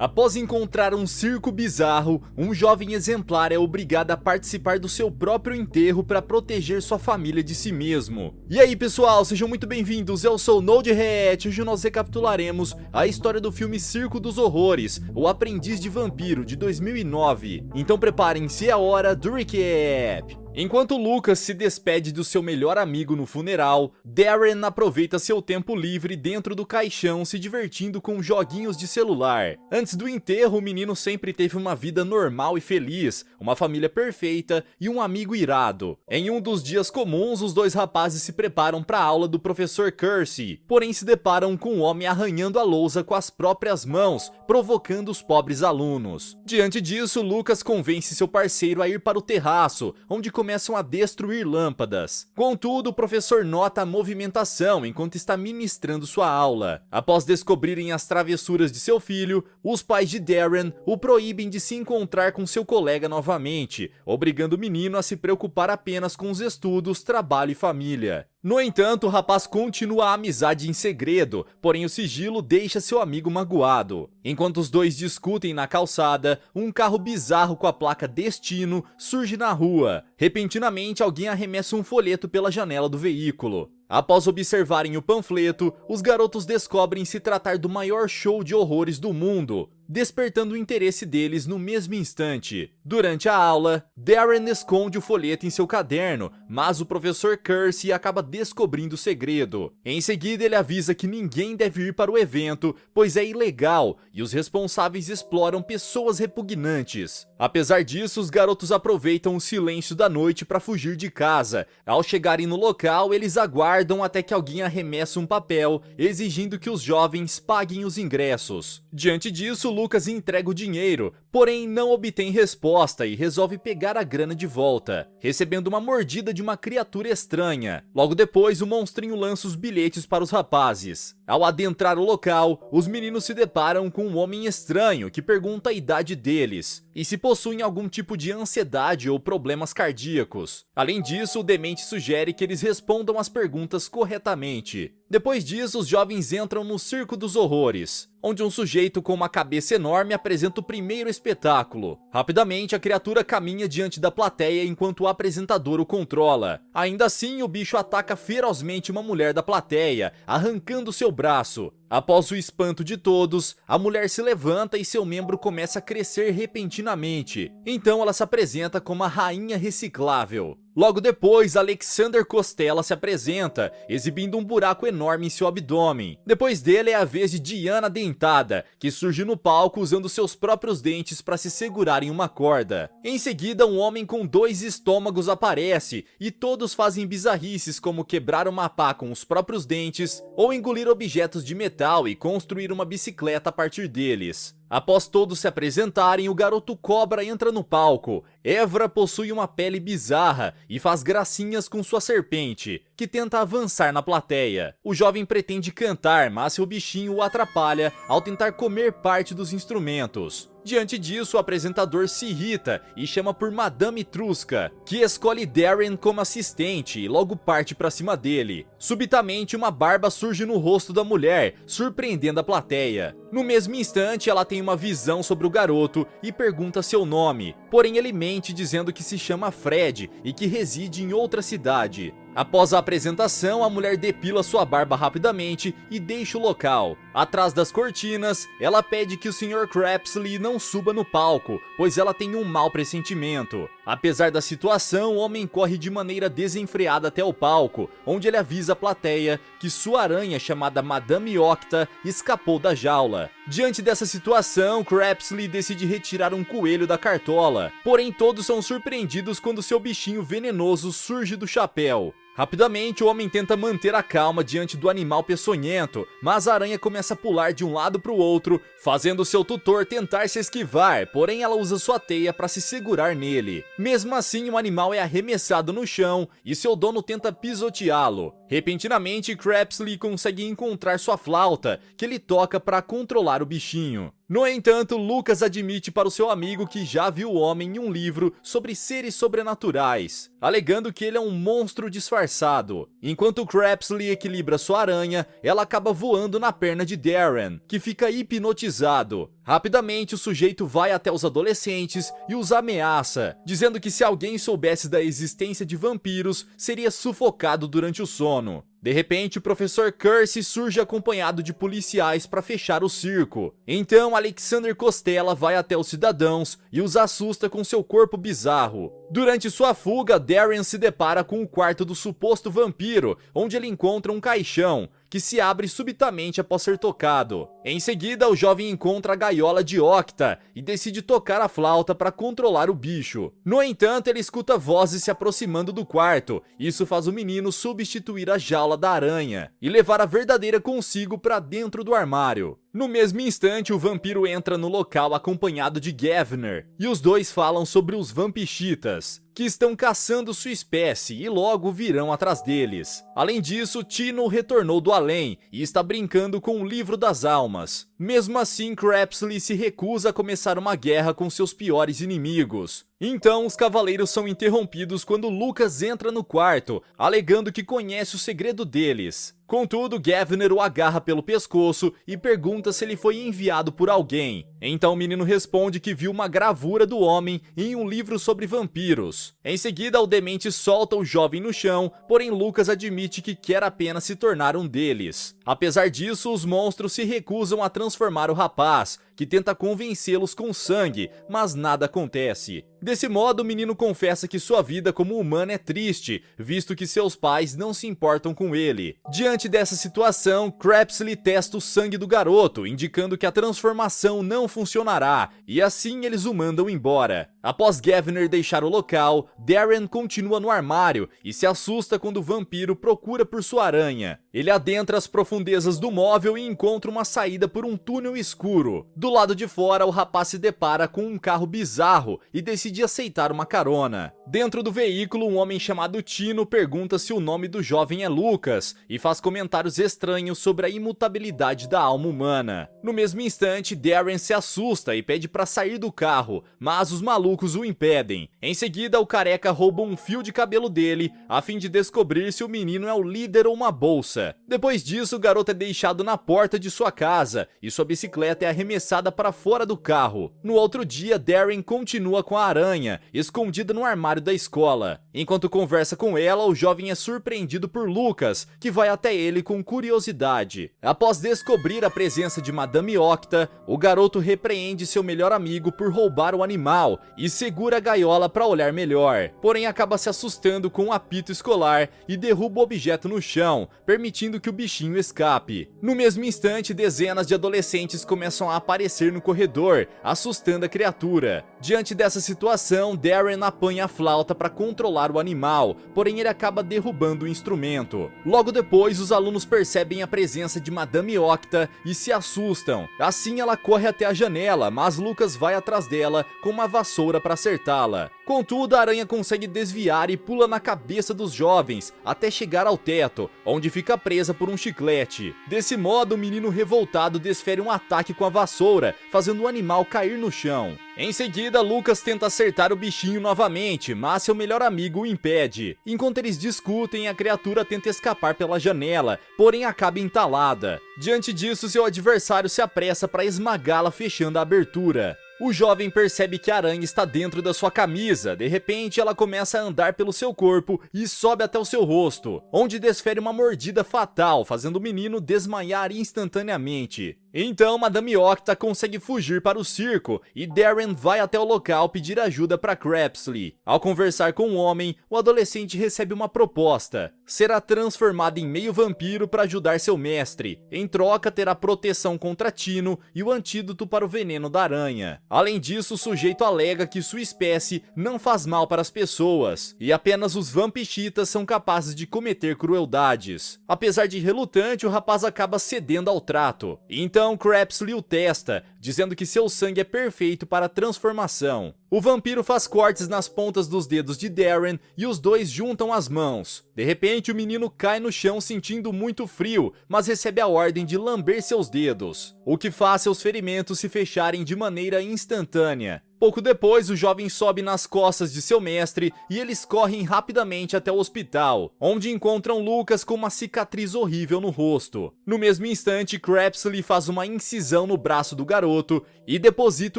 Após encontrar um circo bizarro, um jovem exemplar é obrigado a participar do seu próprio enterro para proteger sua família de si mesmo. E aí pessoal, sejam muito bem-vindos, eu sou o NodeReact e hoje nós recapitularemos a história do filme Circo dos Horrores, O Aprendiz de Vampiro, de 2009. Então preparem-se, é a hora do recap. Enquanto Lucas se despede do seu melhor amigo no funeral, Darren aproveita seu tempo livre dentro do caixão se divertindo com joguinhos de celular. Antes do enterro, o menino sempre teve uma vida normal e feliz, uma família perfeita e um amigo irado. Em um dos dias comuns, os dois rapazes se preparam para a aula do professor Kersey, porém se deparam com um homem arranhando a lousa com as próprias mãos, provocando os pobres alunos. Diante disso, Lucas convence seu parceiro a ir para o terraço, onde começam a destruir lâmpadas. Contudo, o professor nota a movimentação enquanto está ministrando sua aula. Após descobrirem as travessuras de seu filho, os pais de Darren o proíbem de se encontrar com seu colega novamente, obrigando o menino a se preocupar apenas com os estudos, trabalho e família. No entanto, o rapaz continua a amizade em segredo, porém o sigilo deixa seu amigo magoado. Enquanto os dois discutem na calçada, um carro bizarro com a placa Destino surge na rua. Repentinamente, alguém arremessa um folheto pela janela do veículo. Após observarem o panfleto, os garotos descobrem se tratar do maior show de horrores do mundo, despertando o interesse deles no mesmo instante. Durante a aula, Darren esconde o folheto em seu caderno, mas o professor Kersey acaba descobrindo o segredo. Em seguida, ele avisa que ninguém deve ir para o evento, pois é ilegal e os responsáveis exploram pessoas repugnantes. Apesar disso, os garotos aproveitam o silêncio da noite para fugir de casa. Ao chegarem no local, eles aguardam até que alguém arremessa um papel, exigindo que os jovens paguem os ingressos. Diante disso, Lucas entrega o dinheiro, porém não obtém resposta e resolve pegar a grana de volta, recebendo uma mordida de uma criatura estranha. Logo depois, o monstrinho lança os bilhetes para os rapazes. Ao adentrar o local, os meninos se deparam com um homem estranho que pergunta a idade deles e se possuem algum tipo de ansiedade ou problemas cardíacos. Além disso, o demente sugere que eles respondam as perguntas corretamente. Depois disso, os jovens entram no Circo dos Horrores, onde um sujeito com uma cabeça enorme apresenta o primeiro espetáculo. Rapidamente, a criatura caminha diante da plateia enquanto o apresentador o controla. Ainda assim, o bicho ataca ferozmente uma mulher da plateia, arrancando seu braço. Após o espanto de todos, a mulher se levanta e seu membro começa a crescer repentinamente. Então ela se apresenta como a Rainha Reciclável. Logo depois, Alexander Costela se apresenta, exibindo um buraco enorme em seu abdômen. Depois dele é a vez de Diana Dentada, que surge no palco usando seus próprios dentes para se segurar em uma corda. Em seguida, um homem com 2 estômagos aparece, e todos fazem bizarrices como quebrar uma pá com os próprios dentes, ou engolir objetos de metal e construir uma bicicleta a partir deles. Após todos se apresentarem, o garoto cobra entra no palco. Evra possui uma pele bizarra e faz gracinhas com sua serpente, que tenta avançar na plateia. O jovem pretende cantar, mas seu bichinho o atrapalha ao tentar comer parte dos instrumentos. Diante disso, o apresentador se irrita e chama por Madame Trusca, que escolhe Darren como assistente e logo parte para cima dele. Subitamente, uma barba surge no rosto da mulher, surpreendendo a plateia. No mesmo instante, ela tem uma visão sobre o garoto e pergunta seu nome, porém ele mente dizendo que se chama Fred e que reside em outra cidade. Após a apresentação, a mulher depila sua barba rapidamente e deixa o local. Atrás das cortinas, ela pede que o Sr. Crapsley não suba no palco, pois ela tem um mau pressentimento. Apesar da situação, o homem corre de maneira desenfreada até o palco, onde ele avisa a plateia que sua aranha chamada Madame Octa escapou da jaula. Diante dessa situação, Crapsley decide retirar um coelho da cartola, porém todos são surpreendidos quando seu bichinho venenoso surge do chapéu. Rapidamente, o homem tenta manter a calma diante do animal peçonhento, mas a aranha começa a pular de um lado para o outro, fazendo seu tutor tentar se esquivar, porém ela usa sua teia para se segurar nele. Mesmo assim, o animal é arremessado no chão e seu dono tenta pisoteá-lo. Repentinamente, Crapsley consegue encontrar sua flauta, que ele toca para controlar o bichinho. No entanto, Lucas admite para o seu amigo que já viu o homem em um livro sobre seres sobrenaturais, alegando que ele é um monstro disfarçado. Enquanto Crapsley equilibra sua aranha, ela acaba voando na perna de Darren, que fica hipnotizado. Rapidamente, o sujeito vai até os adolescentes e os ameaça, dizendo que se alguém soubesse da existência de vampiros, seria sufocado durante o sono. De repente, o professor Curse surge acompanhado de policiais para fechar o circo. Então, Alexander Costella vai até os cidadãos e os assusta com seu corpo bizarro. Durante sua fuga, Darren se depara com o quarto do suposto vampiro, onde ele encontra um caixão, que se abre subitamente após ser tocado. Em seguida, o jovem encontra a gaiola de Octa e decide tocar a flauta para controlar o bicho. No entanto, ele escuta vozes se aproximando do quarto. Isso faz o menino substituir a jaula da aranha e levar a verdadeira consigo para dentro do armário. No mesmo instante, o vampiro entra no local acompanhado de Gavner, e os dois falam sobre os vampichitas, que estão caçando sua espécie e logo virão atrás deles. Além disso, Tino retornou do além e está brincando com o livro das almas. Mesmo assim, Crapsley se recusa a começar uma guerra com seus piores inimigos. Então, os cavaleiros são interrompidos quando Lucas entra no quarto, alegando que conhece o segredo deles. Contudo, Gavner o agarra pelo pescoço e pergunta se ele foi enviado por alguém. Então o menino responde que viu uma gravura do homem em um livro sobre vampiros. Em seguida, o demente solta o jovem no chão, porém Lucas admite que quer apenas se tornar um deles. Apesar disso, os monstros se recusam a transformar o rapaz, que tenta convencê-los com sangue, mas nada acontece. Desse modo, o menino confessa que sua vida como humano é triste, visto que seus pais não se importam com ele. Diante dessa situação, Crapsley testa o sangue do garoto, indicando que a transformação não funcionará, e assim eles o mandam embora. Após Gavner deixar o local, Darren continua no armário e se assusta quando o vampiro procura por sua aranha. Ele adentra as profundezas do móvel e encontra uma saída por um túnel escuro. Do lado de fora, o rapaz se depara com um carro bizarro e decide aceitar uma carona. Dentro do veículo, um homem chamado Tino pergunta se o nome do jovem é Lucas e faz comentários estranhos sobre a imutabilidade da alma humana. No mesmo instante, Darren se assusta e pede para sair do carro, mas os malucos o impedem. Em seguida, o careca rouba um fio de cabelo dele a fim de descobrir se o menino é o líder ou uma bolsa. Depois disso, o garoto é deixado na porta de sua casa e sua bicicleta é arremessada para fora do carro. No outro dia, Darren continua com a aranha, escondida no armário da escola. Enquanto conversa com ela, o jovem é surpreendido por Lucas, que vai até ele com curiosidade. Após descobrir a presença de Madame Octa, o garoto repreende seu melhor amigo por roubar o animal e segura a gaiola para olhar melhor. Porém, acaba se assustando com um apito escolar e derruba o objeto no chão, permitindo que o bichinho escape. No mesmo instante, dezenas de adolescentes começam a aparecer no corredor, assustando a criatura. Diante dessa situação, Darren apanha a flauta para controlar o animal, porém ele acaba derrubando o instrumento. Logo depois, os alunos percebem a presença de Madame Octa e se assustam. Assim, ela corre até a janela, mas Lucas vai atrás dela com uma vassoura para acertá-la. Contudo, a aranha consegue desviar e pula na cabeça dos jovens até chegar ao teto, onde fica presa por um chiclete. Desse modo, o menino revoltado desfere um ataque com a vassoura, fazendo o animal cair no chão. Em seguida, Lucas tenta acertar o bichinho novamente, mas seu melhor amigo o impede. Enquanto eles discutem, a criatura tenta escapar pela janela, porém acaba entalada. Diante disso, seu adversário se apressa para esmagá-la, fechando a abertura. O jovem percebe que a aranha está dentro da sua camisa. De repente, ela começa a andar pelo seu corpo e sobe até o seu rosto, onde desfere uma mordida fatal, fazendo o menino desmaiar instantaneamente. Então, Madame Octa consegue fugir para o circo e Darren vai até o local pedir ajuda para Crapsley. Ao conversar com o homem, o adolescente recebe uma proposta. Será transformado em meio vampiro para ajudar seu mestre. Em troca, terá proteção contra Tino e o antídoto para o veneno da aranha. Além disso, o sujeito alega que sua espécie não faz mal para as pessoas e apenas os vampichitas são capazes de cometer crueldades. Apesar de relutante, o rapaz acaba cedendo ao trato. Então, Crapsley o testa, dizendo que seu sangue é perfeito para a transformação. O vampiro faz cortes nas pontas dos dedos de Darren e os dois juntam as mãos. De repente, o menino cai no chão sentindo muito frio, mas recebe a ordem de lamber seus dedos, o que faz seus ferimentos se fecharem de maneira instantânea. Pouco depois, o jovem sobe nas costas de seu mestre e eles correm rapidamente até o hospital, onde encontram Lucas com uma cicatriz horrível no rosto. No mesmo instante, Crapsley faz uma incisão no braço do garoto e deposita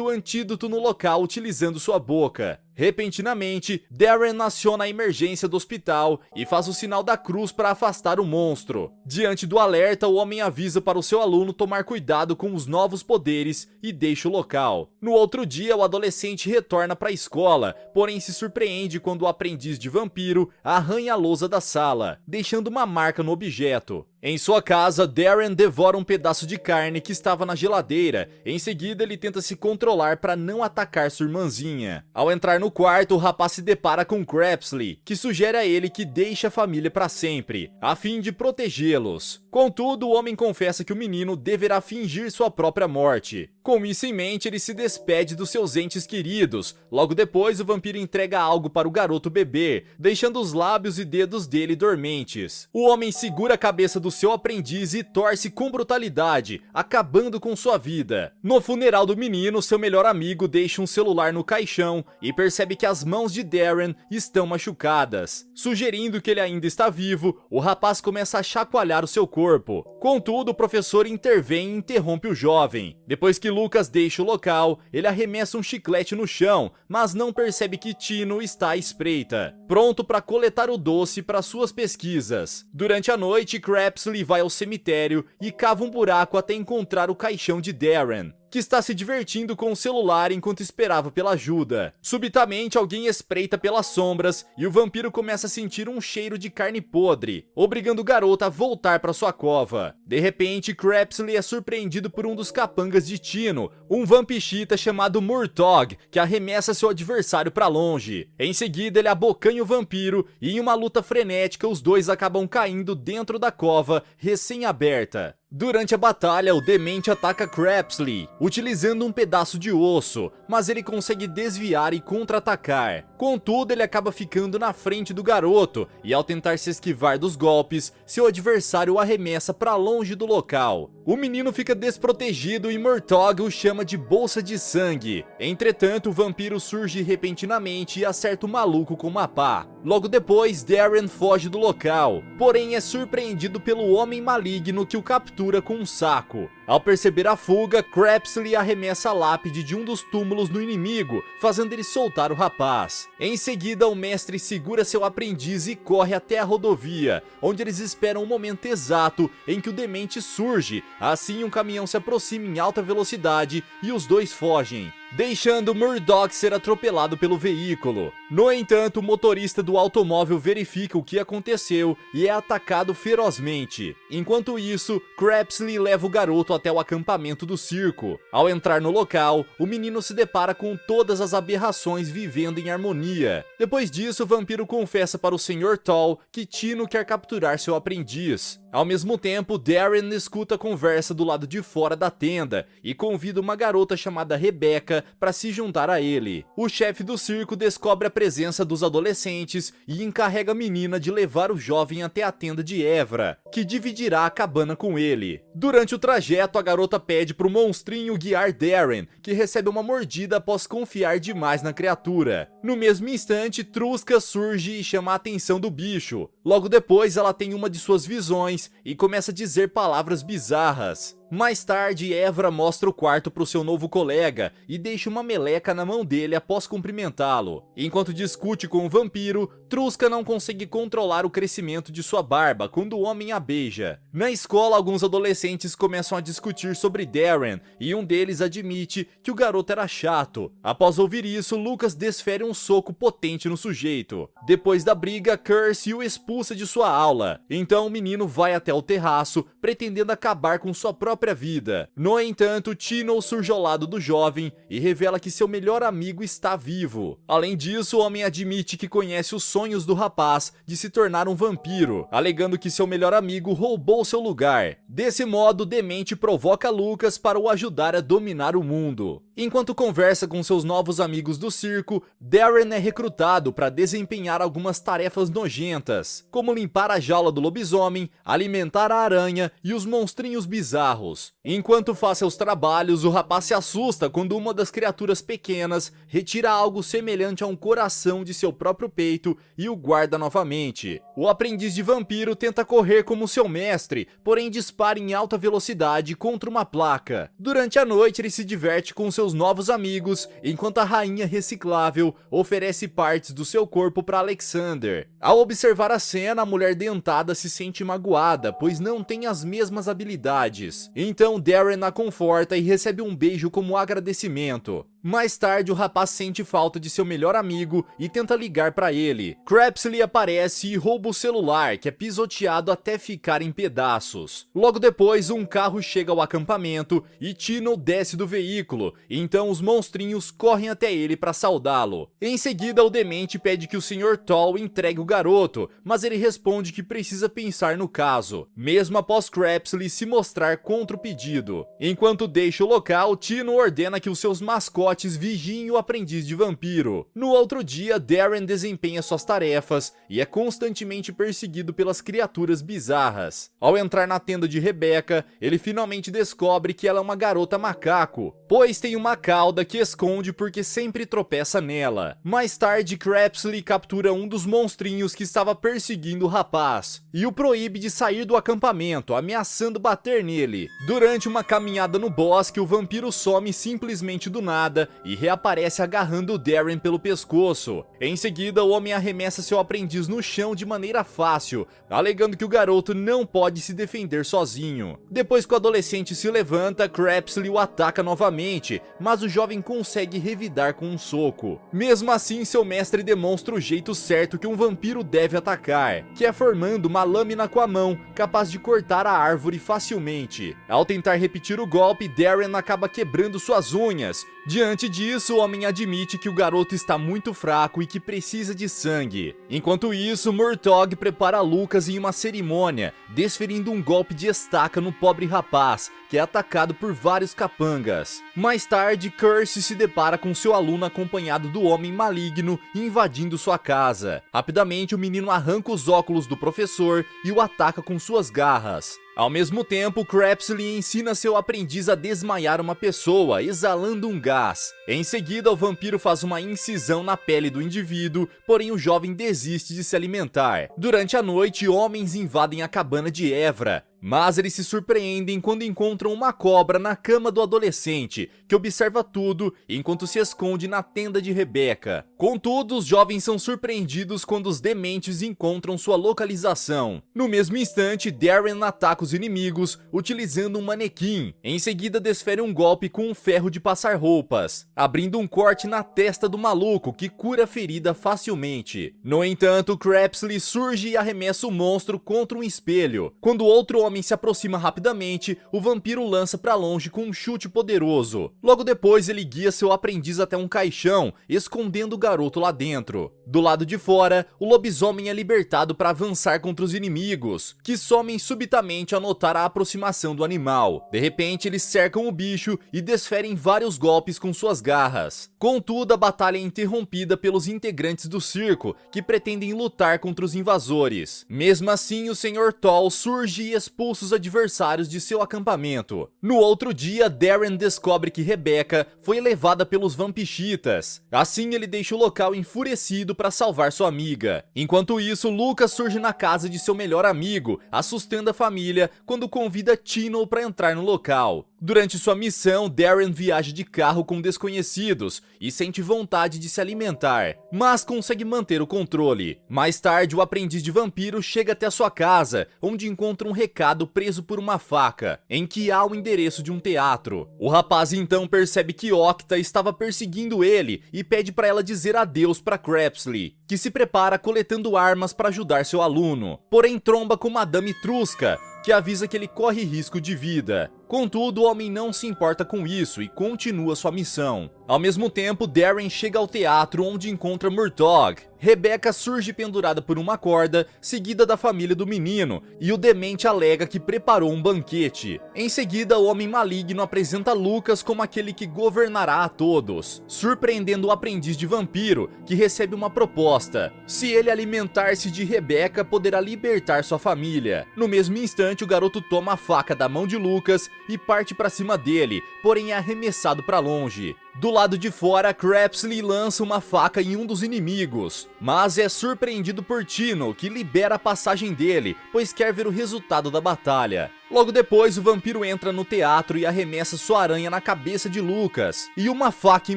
o antídoto no local utilizando sua boca. Repentinamente, Darren aciona a emergência do hospital e faz o sinal da cruz para afastar o monstro. Diante do alerta, o homem avisa para o seu aluno tomar cuidado com os novos poderes e deixa o local. No outro dia, o adolescente retorna para a escola, porém se surpreende quando o aprendiz de vampiro arranha a lousa da sala, deixando uma marca no objeto. Em sua casa, Darren devora um pedaço de carne que estava na geladeira. Em seguida, ele tenta se controlar para não atacar sua irmãzinha. Ao entrar no quarto, o rapaz se depara com Crapsley, que sugere a ele que deixe a família para sempre, a fim de protegê-los. Contudo, o homem confessa que o menino deverá fingir sua própria morte. Com isso em mente, ele se despede dos seus entes queridos. Logo depois, o vampiro entrega algo para o garoto beber, deixando os lábios e dedos dele dormentes. O homem segura a cabeça do seu aprendiz e torce com brutalidade, acabando com sua vida. No funeral do menino, seu melhor amigo deixa um celular no caixão e percebe que as mãos de Darren estão machucadas. Sugerindo que ele ainda está vivo, o rapaz começa a chacoalhar o seu corpo. Contudo, o professor intervém e interrompe o jovem. Depois que Lucas deixa o local, ele arremessa um chiclete no chão, mas não percebe que Tino está à espreita, pronto para coletar o doce para suas pesquisas. Durante a noite, Crapsley vai ao cemitério e cava um buraco até encontrar o caixão de Darren, que está se divertindo com o celular enquanto esperava pela ajuda. Subitamente, alguém espreita pelas sombras e o vampiro começa a sentir um cheiro de carne podre, obrigando o garoto a voltar para sua cova. De repente, Crapsley é surpreendido por um dos capangas de Tino, um vampixita chamado Murtog, que arremessa seu adversário para longe. Em seguida, ele abocanha o vampiro e em uma luta frenética, os dois acabam caindo dentro da cova recém-aberta. Durante a batalha, o demente ataca Crapsley, utilizando um pedaço de osso, mas ele consegue desviar e contra-atacar. Contudo, ele acaba ficando na frente do garoto, e ao tentar se esquivar dos golpes, seu adversário o arremessa para longe do local. O menino fica desprotegido e Murtog o chama de bolsa de sangue. Entretanto, o vampiro surge repentinamente e acerta o maluco com uma pá. Logo depois, Darren foge do local, porém é surpreendido pelo homem maligno que o captura com um saco. Ao perceber a fuga, Crapsley arremessa a lápide de um dos túmulos no inimigo, fazendo ele soltar o rapaz. Em seguida, o mestre segura seu aprendiz e corre até a rodovia, onde eles esperam o momento exato em que o demente surge. Assim, um caminhão se aproxima em alta velocidade e os dois fogem, deixando Murdoch ser atropelado pelo veículo. No entanto, o motorista do automóvel verifica o que aconteceu e é atacado ferozmente. Enquanto isso, Crapsley leva o garoto até o acampamento do circo. Ao entrar no local, o menino se depara com todas as aberrações vivendo em harmonia. Depois disso, o vampiro confessa para o Sr. Tall que Tino quer capturar seu aprendiz. Ao mesmo tempo, Darren escuta a conversa do lado de fora da tenda e convida uma garota chamada Rebecca para se juntar a ele. O chefe do circo descobre a presença dos adolescentes e encarrega a menina de levar o jovem até a tenda de Evra, que dividirá a cabana com ele. Durante o trajeto, a garota pede pro monstrinho guiar Darren, que recebe uma mordida após confiar demais na criatura. No mesmo instante, Trusca surge e chama a atenção do bicho. Logo depois, ela tem uma de suas visões e começa a dizer palavras bizarras. Mais tarde, Evra mostra o quarto para o seu novo colega e deixa uma meleca na mão dele após cumprimentá-lo. Enquanto discute com o vampiro, Trusca não consegue controlar o crescimento de sua barba quando o homem a beija. Na escola, alguns adolescentes começam a discutir sobre Darren e um deles admite que o garoto era chato. Após ouvir isso, Lucas desfere um soco potente no sujeito. Depois da briga, Curse o expulsa de sua aula. Então o menino vai até o terraço, pretendendo acabar com sua própria vida. No entanto, Tino surge ao lado do jovem e revela que seu melhor amigo está vivo. Além disso, o homem admite que conhece os sonhos do rapaz de se tornar um vampiro, alegando que seu melhor amigo roubou seu lugar. Desse modo, o demente provoca Lucas para o ajudar a dominar o mundo. Enquanto conversa com seus novos amigos do circo, Darren é recrutado para desempenhar algumas tarefas nojentas, como limpar a jaula do lobisomem, alimentar a aranha e os monstrinhos bizarros. Enquanto faz seus trabalhos, o rapaz se assusta quando uma das criaturas pequenas retira algo semelhante a um coração de seu próprio peito e o guarda novamente. O aprendiz de vampiro tenta correr como seu mestre, porém dispara em alta velocidade contra uma placa. Durante a noite ele se diverte com seus novos amigos, enquanto a rainha reciclável oferece partes do seu corpo para Alexander. Ao observar a cena, a mulher dentada se sente magoada, pois não tem as mesmas habilidades. Então Darren a conforta e recebe um beijo como agradecimento. Mais tarde, o rapaz sente falta de seu melhor amigo e tenta ligar para ele. Crapsley aparece e rouba o celular, que é pisoteado até ficar em pedaços. Logo depois, um carro chega ao acampamento e Tino desce do veículo, então os monstrinhos correm até ele para saudá-lo. Em seguida, o demente pede que o Sr. Tall entregue o garoto, mas ele responde que precisa pensar no caso, mesmo após Crapsley se mostrar contra o pedido. Enquanto deixa o local, Tino ordena que os seus mascotes vigiem o aprendiz de vampiro. No outro dia, Darren desempenha suas tarefas e é constantemente perseguido pelas criaturas bizarras. Ao entrar na tenda de Rebecca, ele finalmente descobre que ela é uma garota macaco, pois tem uma cauda que esconde porque sempre tropeça nela. Mais tarde, Crapsley captura um dos monstrinhos que estava perseguindo o rapaz e o proíbe de sair do acampamento, ameaçando bater nele. Durante uma caminhada no bosque, o vampiro some simplesmente do nada e reaparece agarrando Darren pelo pescoço. Em seguida, o homem arremessa seu aprendiz no chão de maneira fácil, alegando que o garoto não pode se defender sozinho. Depois que o adolescente se levanta, Crapsley o ataca novamente, mas o jovem consegue revidar com um soco. Mesmo assim, seu mestre demonstra o jeito certo que um vampiro deve atacar, que é formando uma lâmina com a mão, capaz de cortar a árvore facilmente. Ao tentar repetir o golpe, Darren acaba quebrando suas unhas. Diante disso, o homem admite que o garoto está muito fraco e que precisa de sangue. Enquanto isso, Murtaugh prepara Lucas em uma cerimônia, desferindo um golpe de estaca no pobre rapaz, que é atacado por vários capangas. Mais tarde, Curse se depara com seu aluno acompanhado do homem maligno invadindo sua casa. Rapidamente, o menino arranca os óculos do professor e o ataca com suas garras. Ao mesmo tempo, Crapsley ensina seu aprendiz a desmaiar uma pessoa, exalando um gás. Em seguida, o vampiro faz uma incisão na pele do indivíduo, porém o jovem desiste de se alimentar. Durante a noite, homens invadem a cabana de Evra, mas eles se surpreendem quando encontram uma cobra na cama do adolescente, que observa tudo enquanto se esconde na tenda de Rebecca. Contudo, os jovens são surpreendidos quando os dementes encontram sua localização. No mesmo instante, Darren ataca os inimigos utilizando um manequim. Em seguida, desfere um golpe com um ferro de passar roupas, abrindo um corte na testa do maluco que cura a ferida facilmente. No entanto, Crapsley surge e arremessa o monstro contra um espelho. Quando outro homem se aproxima rapidamente, o vampiro lança para longe com um chute poderoso. Logo depois, ele guia seu aprendiz até um caixão, escondendo o garoto lá dentro. Do lado de fora, o lobisomem é libertado para avançar contra os inimigos, que somem subitamente ao notar a aproximação do animal. De repente, eles cercam o bicho e desferem vários golpes com suas garras. Contudo, a batalha é interrompida pelos integrantes do circo, que pretendem lutar contra os invasores. Mesmo assim, o Sr. Tall surge e expulsa os adversários de seu acampamento. No outro dia, Darren descobre que Rebecca foi levada pelos vampichitas. Assim, ele deixa o local enfurecido para salvar sua amiga. Enquanto isso, Lucas surge na casa de seu melhor amigo, assustando a família quando convida Tino para entrar no local. Durante sua missão, Darren viaja de carro com desconhecidos e sente vontade de se alimentar, mas consegue manter o controle. Mais tarde, o aprendiz de vampiro chega até sua casa, onde encontra um recado preso por uma faca, em que há o endereço de um teatro. O rapaz então percebe que Octa estava perseguindo ele e pede para ela dizer adeus para Crapsley, que se prepara coletando armas para ajudar seu aluno. Porém, tromba com Madame Trusca, que avisa que ele corre risco de vida. Contudo, o homem não se importa com isso e continua sua missão. Ao mesmo tempo, Darren chega ao teatro onde encontra Murtaugh. Rebecca surge pendurada por uma corda, seguida da família do menino, e o demente alega que preparou um banquete. Em seguida, o homem maligno apresenta Lucas como aquele que governará a todos, surpreendendo o aprendiz de vampiro, que recebe uma proposta. Se ele alimentar-se de Rebecca, poderá libertar sua família. No mesmo instante, o garoto toma a faca da mão de Lucas e parte para cima dele, porém é arremessado para longe. Do lado de fora, Crapsley lança uma faca em um dos inimigos, mas é surpreendido por Tino, que libera a passagem dele, pois quer ver o resultado da batalha. Logo depois, o vampiro entra no teatro e arremessa sua aranha na cabeça de Lucas e uma faca em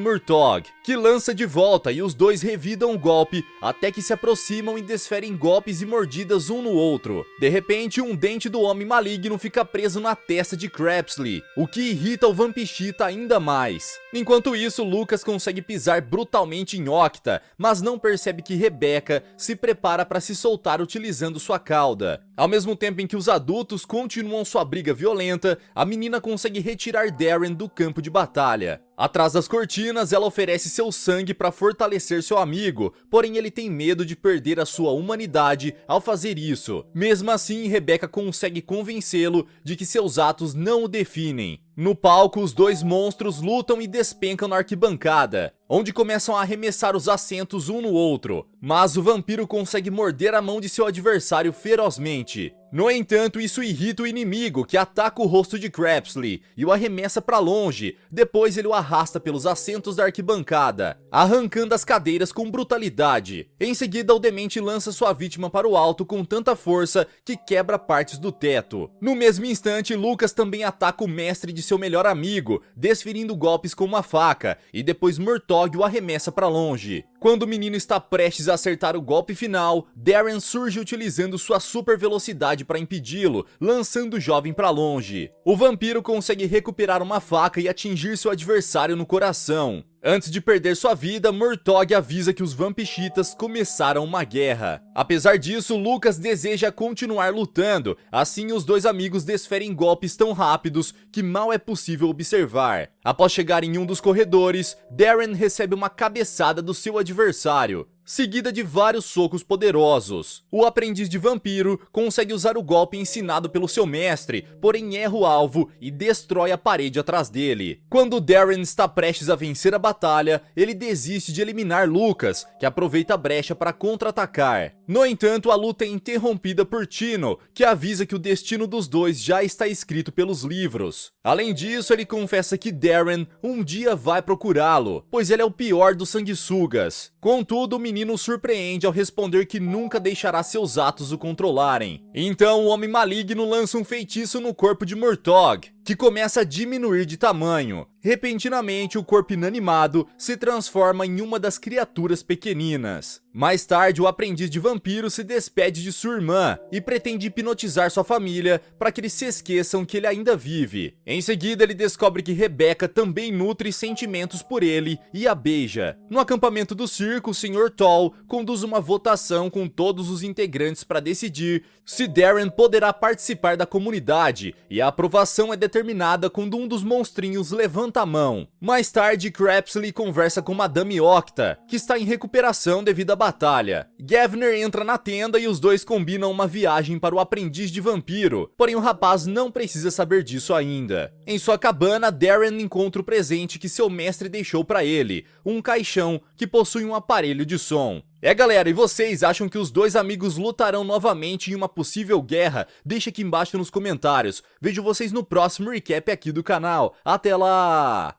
Murtog, que lança de volta, e os dois revidam o golpe até que se aproximam e desferem golpes e mordidas um no outro. De repente, um dente do homem maligno fica preso na testa de Crapsley, o que irrita o Vampixita ainda mais. Enquanto isso, Lucas consegue pisar brutalmente em Octa, mas não percebe que Rebecca se prepara para se soltar utilizando sua cauda. Ao mesmo tempo em que os adultos continuam sua briga violenta, a menina consegue retirar Darren do campo de batalha. Atrás das cortinas, ela oferece seu sangue para fortalecer seu amigo, porém ele tem medo de perder a sua humanidade ao fazer isso. Mesmo assim, Rebecca consegue convencê-lo de que seus atos não o definem. No palco, os dois monstros lutam e despencam na arquibancada, onde começam a arremessar os assentos um no outro, mas o vampiro consegue morder a mão de seu adversário ferozmente. No entanto, isso irrita o inimigo, que ataca o rosto de Crapsley e o arremessa para longe. Depois ele o arrasta pelos assentos da arquibancada, arrancando as cadeiras com brutalidade. Em seguida, o demente lança sua vítima para o alto com tanta força que quebra partes do teto. No mesmo instante, Lucas também ataca o mestre de seu melhor amigo, desferindo golpes com uma faca, e depois Murtog o arremessa para longe. Quando o menino está prestes a acertar o golpe final, Darren surge utilizando sua super velocidade para impedi-lo, lançando o jovem para longe. O vampiro consegue recuperar uma faca e atingir seu adversário no coração. Antes de perder sua vida, Murtog avisa que os Vampixitas começaram uma guerra. Apesar disso, Lucas deseja continuar lutando, assim os dois amigos desferem golpes tão rápidos que mal é possível observar. Após chegar em um dos corredores, Darren recebe uma cabeçada do seu adversário, seguida de vários socos poderosos. O aprendiz de vampiro consegue usar o golpe ensinado pelo seu mestre, porém erra o alvo e destrói a parede atrás dele. Quando Darren está prestes a vencer a batalha, ele desiste de eliminar Lucas, que aproveita a brecha para contra-atacar. No entanto, a luta é interrompida por Tino, que avisa que o destino dos dois já está escrito pelos livros. Além disso, ele confessa que Darren um dia vai procurá-lo, pois ele é o pior dos sanguessugas. Contudo, o menino o surpreende ao responder que nunca deixará seus atos o controlarem. Então, o homem maligno lança um feitiço no corpo de Murtog, que começa a diminuir de tamanho. Repentinamente, o corpo inanimado se transforma em uma das criaturas pequeninas. Mais tarde, o aprendiz de vampiro se despede de sua irmã e pretende hipnotizar sua família para que eles se esqueçam que ele ainda vive. Em seguida, ele descobre que Rebecca também nutre sentimentos por ele e a beija. No acampamento do circo, o Sr. Tall conduz uma votação com todos os integrantes para decidir se Darren poderá participar da comunidade, e a aprovação é determinada quando um dos monstrinhos levanta a mão. Mais tarde, Crapsley conversa com Madame Octa, que está em recuperação devido à batalha. Gavner entra na tenda e os dois combinam uma viagem para o aprendiz de vampiro, porém o rapaz não precisa saber disso ainda. Em sua cabana, Darren encontra o presente que seu mestre deixou para ele, um caixão que possui um aparelho de som. Galera, e vocês acham que os dois amigos lutarão novamente em uma possível guerra? Deixa aqui embaixo nos comentários. Vejo vocês no próximo recap aqui do canal. Até lá!